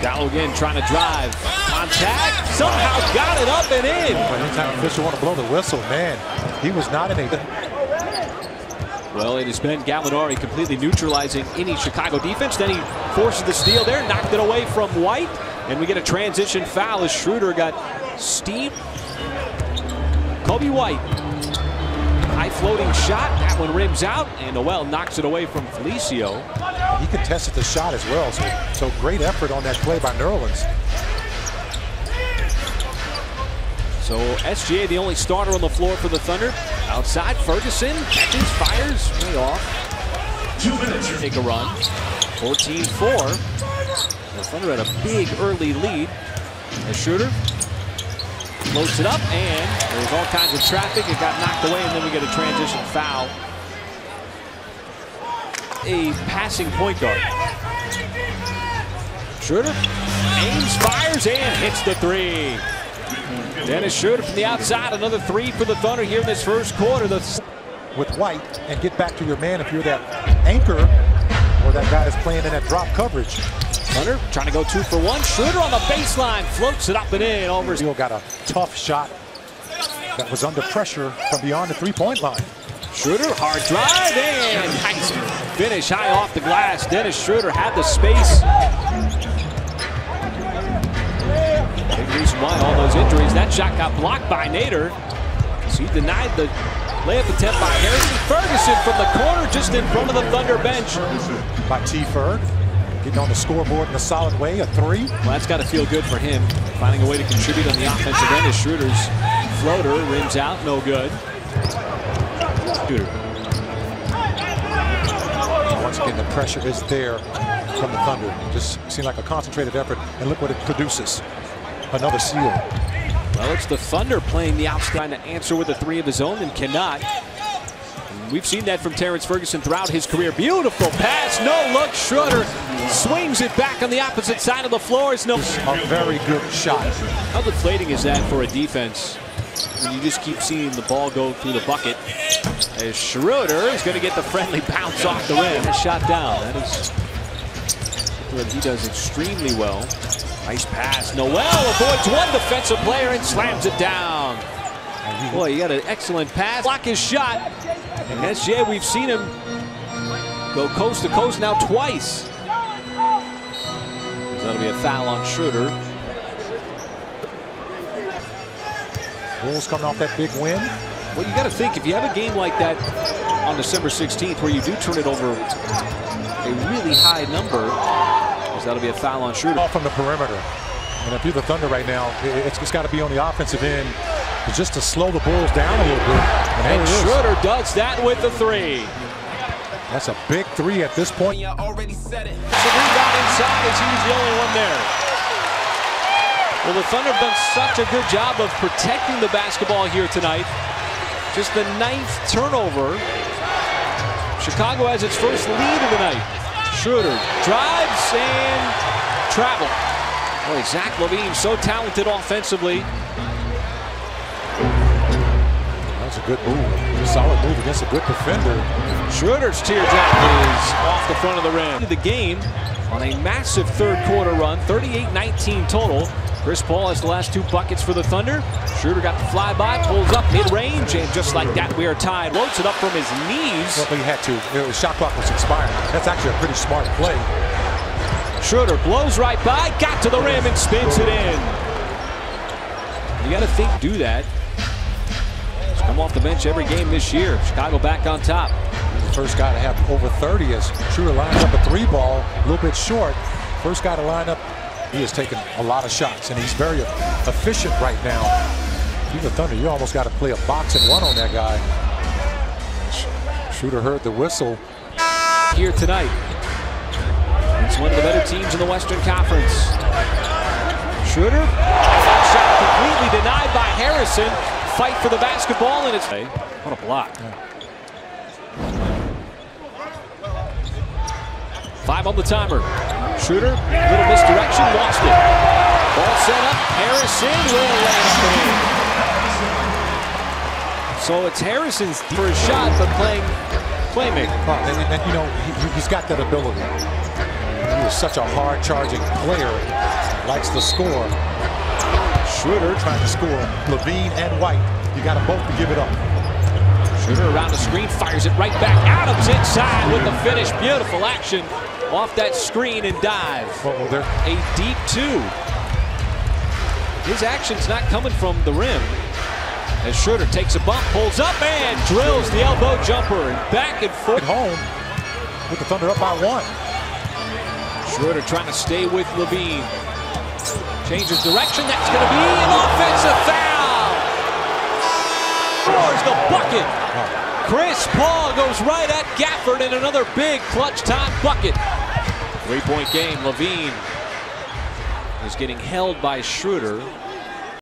Gallo again trying to drive. Contact. Somehow got it up and in. Anytime official want to blow the whistle, man, he was not in a... Well, it has been Gallinari completely neutralizing any Chicago defense. Then he forces the steal there, knocked it away from White. And we get a transition foul as Schroder got steamed. Kobe White. High floating shot. That one rims out. And Noel knocks it away from Felicio. He contested the shot as well. So great effort on that play by Nerlens. So SGA, the only starter on the floor for the Thunder. Outside, Ferguson catches, fires, way off. 2 minutes. Take a run. 14-4. The Thunder had a big early lead. As Schroder floats it up, and there's all kinds of traffic. It got knocked away, and then we get a transition foul. A passing point guard. Schroder aims, fires, and hits the three. Dennis Schroder from the outside, another three for the Thunder here in this first quarter. With White, and get back to your man if you're that anchor or that guy that's playing in that drop coverage. Thunder trying to go 2 for 1. Schroder on the baseline, floats it up and in. Over. Steele got a tough shot that was under pressure from beyond the three-point line. Schroder, hard drive, and nice finish high off the glass. Dennis Schroder had the space. Big reason why all those injuries. That shot got blocked by Nader. So he denied the layup attempt by Harrison. Ferguson from the corner just in front of the Thunder bench. By T. Ferg, getting on the scoreboard in a solid way, a three. Well, that's got to feel good for him, finding a way to contribute on the offensive end as Schroeder's floater rims out, no good. Schroder. Once again, the pressure is there from the Thunder. Just seemed like a concentrated effort, and look what it produces. Another seal. Well, it's the Thunder playing the outside to answer with a three of his own and cannot. And we've seen that from Terrence Ferguson throughout his career. Beautiful pass, no look. Schroder swings it back on the opposite side of the floor. It's no. A very good shot. How deflating is that for a defense when you just keep seeing the ball go through the bucket? As Schroder is going to get the friendly bounce off the rim. Shot down. That is what he does extremely well. Nice pass. Noel avoids one defensive player and slams it down. Boy, you got an excellent pass. Block his shot. And SJ, we've seen him go coast to coast now twice. So that'll be a foul on Schroder. Bulls coming off that big win. Well, you got to think, if you have a game like that on December 16th where you do turn it over a really high number, that'll be a foul on Schroder. From the perimeter. And if you're the Thunder right now, it's got to be on the offensive end just to slow the Bulls down a little bit. And Schroder does that with the three. That's a big three at this point. The rebound inside as he was the only one there. Well, the Thunder have done such a good job of protecting the basketball here tonight. Just the 9th turnover. Chicago has its first lead of the night. Schroder drives and travel. Boy, Zach LaVine, so talented offensively. That's a good move. A solid move against a good defender. Schroeder's teardrop is off the front of the rim. The game on a massive third quarter run, 38-19 total. Chris Paul has the last 2 buckets for the Thunder. Schroder got the flyby, pulls up mid-range, and just like that, we are tied. Floats it up from his knees. Well, he had to. The shot clock was expiring. That's actually a pretty smart play. Schroder blows right by, got to the rim, and spins it in. You got to think, do that. He's come off the bench every game this year. Chicago back on top. He's the first guy to have over 30 as Schroder lines up a 3-ball, a little bit short. First guy to line up. He has taken a lot of shots, and he's very efficient right now. If you're the Thunder, you almost got to play a box and one on that guy. Schroder heard the whistle. Here tonight. It's one of the better teams in the Western Conference. Schroder, shot completely denied by Harrison. Fight for the basketball, and it's... What a block. Yeah. 5 on the timer. Schroder, little misdirection, lost it. Ball set up, Harrison will lay it in. So it's Harrison's for a shot, but playing playmaker. And you know, he's got that ability. is such a hard-charging player. Likes to score. Schroder trying to score. Levine and White. You got them both to give it up. Schroder around the screen, fires it right back. Adams inside with the finish. Beautiful action off that screen and dive. A deep two. His action's not coming from the rim. As Schroder takes a bump, pulls up, and drills the elbow jumper. And back and forth. Home with the Thunder up by 1. Schroder trying to stay with Levine. Changes direction. That's going to be an offensive foul. Scores the bucket. Chris Paul goes right at Gafford and another big clutch time bucket. 3-point game. Levine is getting held by Schroder.